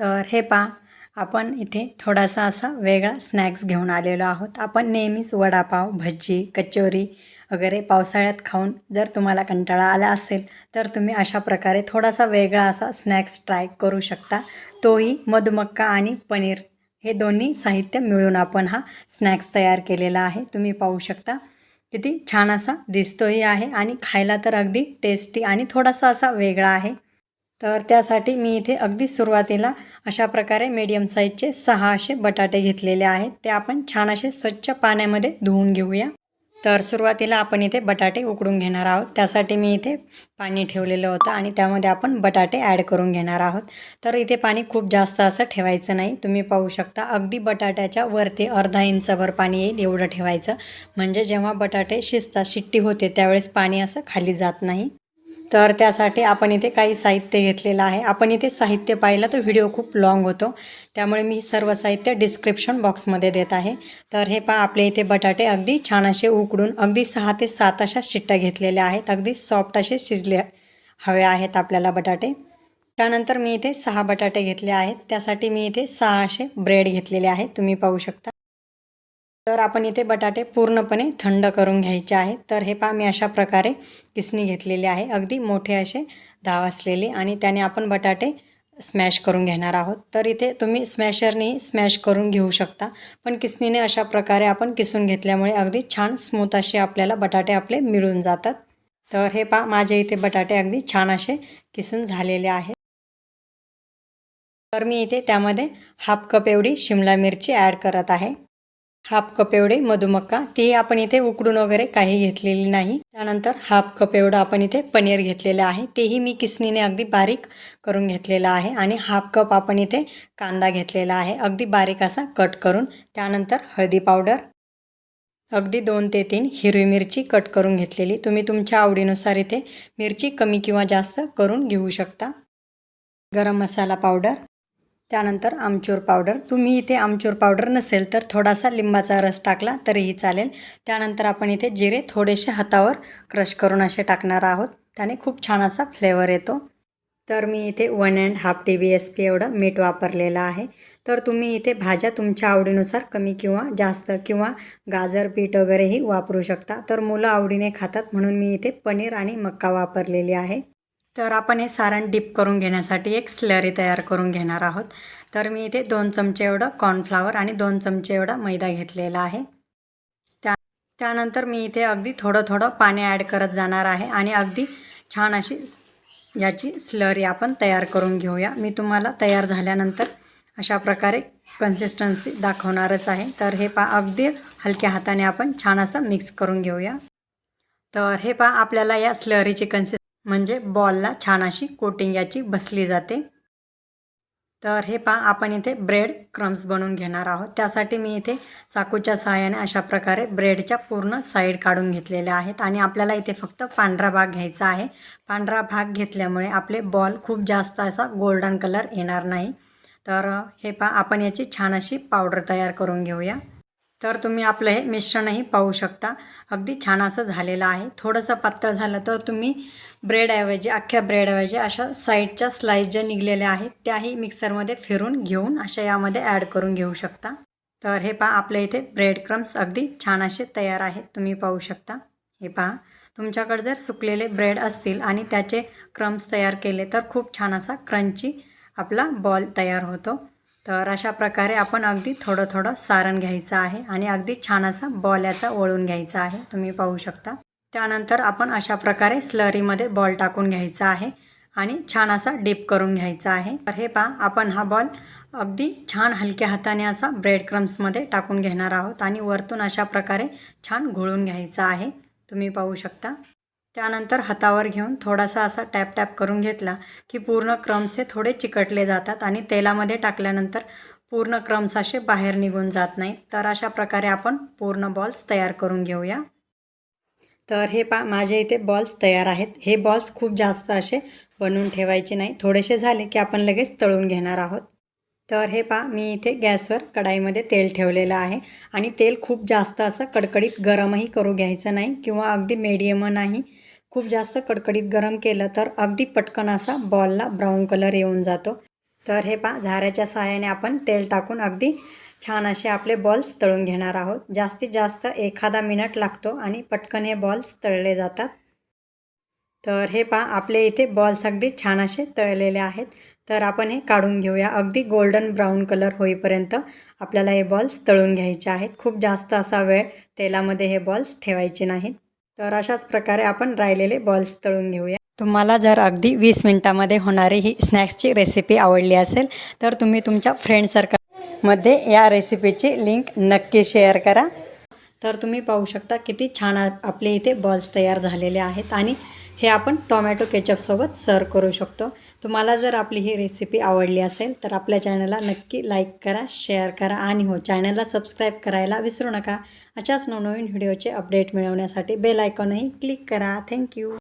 तर हे पहा, आपण इथे थोडासा असा वेगळा स्नॅक्स घेऊन आलेलो आहोत। आपण नेहमीच वडापाव, भजी, कचोरी वगैरे पावसाळ्यात खाऊन जर तुम्हाला कंटाळा आला असेल तर तुम्ही अशा प्रकारे थोडासा वेगळा असा स्नॅक्स ट्राय करू शकता। तोही मधुमक्का आणि पनीर हे दोन्ही साहित्य मिळून आपण हा स्नॅक्स तयार केलेला आहे। तुम्ही पाहू शकता किती छान असा दिसतोही आहे आणि खायला तर अगदी टेस्टी आणि थोडासा असा वेगळा आहे। तर त्यासाठी मी इथे अगदी सुरुवातीला अशा प्रकारे मीडियम साईजचे 6 असे बटाटे घेतलेले आहेत। ते आपण छान असे स्वच्छ पाण्यामध्ये धुवून घेऊया। तर सुरुवातीला आपण इथे बटाटे उकडून घेणार आहोत। त्यासाठी मी इथे पाणी ठेवलेलं होतं आणि त्यामध्ये आपण बटाटे ॲड करून घेणार आहोत। तर इथे पाणी खूप जास्त असं ठेवायचं नाही। तुम्ही पाहू शकता अगदी बटाट्याच्या वरती अर्धा इंचभर पाणी येईल एवढं ठेवायचं, म्हणजे जेव्हा बटाटे शिजतात, शिट्टी होते त्यावेळेस पाणी असं खाली जात नाही। तर त्यासाठी आपण इथे काही साहित्य घेतलेलं आहे। आपण इथे साहित्य पाहिलं तर व्हिडिओ खूप लॉंग होतो, त्यामुळे मी सर्व साहित्य डिस्क्रिप्शन बॉक्समध्ये देत आहे। तर हे पहा, आपले इथे बटाटे अगदी छान असे उकडून अगदी 6 ते 7 अशा शिट्ट्या घेतलेल्या आहेत। अगदी सॉफ्ट असे शिजले हवे आहेत आपल्याला बटाटे। त्यानंतर मी इथे 6 बटाटे घेतले आहेत। त्यासाठी मी इथे 6 असे ब्रेड घेतलेले आहेत, तुम्ही पाहू शकता। तर आपण इथे बटाटे पूर्णपणे थंड करून घ्यायचे आहेत। तर हे पहा, मी अशा प्रकारे किसणी घेतलेली आहे, अगदी मोठे असे धाव असलेली, आणि त्याने आपण बटाटे स्मॅश करून घेणार आहोत। तर इथे तुम्ही स्मॅशरने स्मॅश करून घेऊ शकता, पण किसणीने अशा प्रकारे आपण किसून घेतल्यामुळे अगदी छान स्मूथ असे आपल्याला बटाटे आपले मिळून जातात। तर हे पहा, माझे इथे बटाटे अगदी छान असे किसून झालेले आहेत। तर मी इथे त्यामध्ये हाफ कप एवढी शिमला मिरची ॲड करत आहे। हाफ कप एवढे मधुमक्का, ती आपण इथे उकडून वगैरे काही घेतलेली नाही। त्यानंतर हाफ कप एवढं आपण इथे पनीर घेतलेलं आहे, तेही मी किसणीने अगदी बारीक करून घेतलेलं आहे। आणि हाफ कप आपण इथे कांदा घेतलेला आहे, अगदी बारीक असा कट करून। त्यानंतर हळदी पावडर, अगदी 2 ते 3 हिरवी मिरची कट करून घेतलेली। तुम्ही तुमच्या आवडीनुसार इथे मिरची कमी किंवा जास्त करून घेऊ शकता। गरम मसाला पावडर, त्यानंतर आमचूर पावडर, तुम्ही इथे आमचूर पावडर नसेल तर थोडासा लिंबाचा रस टाकला तरीही चालेल। त्यानंतर आपण इथे जिरे थोडेसे हातावर क्रश करून असे टाकणार आहोत, त्याने खूप छान असा फ्लेवर येतो। तर मी इथे 1.5 TBSP एवढं मीठ वापरलेलं आहे। तर तुम्ही इथे भाज्या तुमच्या आवडीनुसार कमी किंवा जास्त किंवा गाजर पीठ वगैरेही वापरू शकता। तर मुलं आवडीने खातात म्हणून मी इथे पनीर आणि मक्का वापरलेली आहे। तर आपण हे सारण डिप करून घेण्यासाठी एक स्लरी तयार करून घेणार आहोत। तर मी इथे 2 चमचे एवढं कॉर्नफ्लॉवर आणि 2 चमचे एवढा मैदा घेतलेला आहे। त्यानंतर मी इथे अगदी थोडं थोडं पाणी ॲड करत जाणार आहे आणि अगदी छान अशी याची स्लरी आपण तयार करून घेऊया। मी तुम्हाला तयार झाल्यानंतर अशा प्रकारे कन्सिस्टन्सी दाखवणारच आहे। तर हे पहा, अगदी हलक्या हाताने आपण छान असं मिक्स करून घेऊया। तर हे पहा, आपल्याला या स्लरीची म्हणजे बॉलला छान अशी कोटिंग याची बसली जाते। तर हे पहा, आपण इथे ब्रेड क्रम्स बनवून घेणार आहोत। त्यासाठी मी इथे चाकूच्या सहाय्याने अशा प्रकारे ब्रेडच्या पूर्ण साईड काढून घेतलेल्या आहेत आणि आपल्याला इथे फक्त पांढरा भाग घ्यायचा आहे। पांढरा भाग घेतल्यामुळे आपले बॉल खूप जास्त असा गोल्डन कलर येणार नाही। तर हे पहा, आपण याची छान अशी पावडर तयार करून घेऊया। तर तुम्ही आपलं हे मिश्रणही पाहू शकता, अगदी छान असं झालेलं आहे। थोडंसं पातळ झालं तर तुम्ही ब्रेडऐवजी, अख्ख्या ब्रेडऐवजी अशा साईडच्या स्लाइस ज्या निघलेल्या आहेत त्याही मिक्सरमध्ये फिरून घेऊन अशा यामध्ये ॲड करून घेऊ शकता। तर हे पहा, आपल्या इथे ब्रेड क्रम्स अगदी छान असे तयार आहेत, तुम्ही पाहू शकता। हे पहा, तुमच्याकडे जर सुकलेले ब्रेड असतील आणि त्याचे क्रम्स तयार केले तर खूप छान असा क्रंची आपला बॉल तयार होतो। तर अशा प्रकारे आपण अगदी थोडं थोडं सारण घ्यायचं आहे आणि अगदी छान असा बॉल याचा वळून घ्यायचा आहे, तुम्ही पाहू शकता। त्यानंतर आपण अशा प्रकारे स्लरीमध्ये बॉल टाकून घ्यायचा आहे आणि छान असा डिप करून घ्यायचा आहे। तर हे पहा, आपण हा बॉल अगदी छान हलक्या हाताने असा ब्रेड क्रम्समध्ये टाकून घेणार आहोत आणि वरतून अशा प्रकारे छान घोळून घ्यायचा आहे, तुम्ही पाहू शकता। त्यानंतर हातावर घेऊन थोडासा असा टॅप टॅप करून घेतला की पूर्ण क्रम्स हे थोडे चिकटले जातात आणि तेलामध्ये टाकल्यानंतर पूर्ण क्रम्स असे बाहेर निघून जात नाहीत। तर अशा प्रकारे आपण पूर्ण बॉल्स तयार करून घेऊया। तर हे पहा, माझे इथे बॉल्स तयार आहेत। हे बॉल्स खूप जास्त असे बनवून ठेवायचे नाही, थोडेसे झाले की आपण लगेच तळून घेणार आहोत। तर हे पहा, मी इथे गॅसवर कढाईमध्ये तेल ठेवलेलं आहे आणि तेल खूप जास्त असं कडकडीत गरमही करू घ्यायचं नाही किंवा अगदी मीडियम नाही। खूप जास्त कडकडीत गरम केलं तर अगदी पटकन असा बॉलला ब्राऊन कलर येऊन जातो। तर हे पहा, झाऱ्याच्या सहाय्याने आपण तेल टाकून अगदी छान असे आपले बॉल्स तळून घेणार आहोत. जास्तीत जास्त 1 मिनिट लागतो आणि पटकन हे बॉल्स तळले जातात. तर हे पहा, आपले इथे बॉल्स अगदी छान असे तळलेले आहेत. तर आपण हे काढून घेऊया. अगदी गोल्डन ब्राऊन कलर होईपर्यंत आपल्याला हे बॉल्स तळून घ्यायचे आहेत. खूप जास्त असा वेळ तेलामध्ये हे बॉल्स ठेवायचे नाहीत. तर अशाच प्रकारे आपण राहिलेले बॉल्स तळून घेऊया. तुम्हाला जर अगदी 20 मिनिटामध्ये होणारी ही स्नॅक्सची रेसिपी आवडली असेल तर तुम्ही तुमच्या फ्रेंड सर्कलमध्ये या रेसिपीची लिंक नक्की शेअर करा. तर तुम्ही पाहू शकता किती छान आपले इथे बॉल्स तयार झालेले आहेत आणि हे आपण टोमॅटो केचपसोबत सर्व करू शकतो. तुम्हाला जर आपली ही रेसिपी आवडली असेल तर आपल्या चॅनलला नक्की लाईक करा, शेअर करा आणि हो, चॅनलला सबस्क्राईब करायला विसरू नका. अशाच नवनवीन व्हिडिओचे अपडेट मिळवण्यासाठी बेल आयकॉनही क्लिक करा. थँक्यू.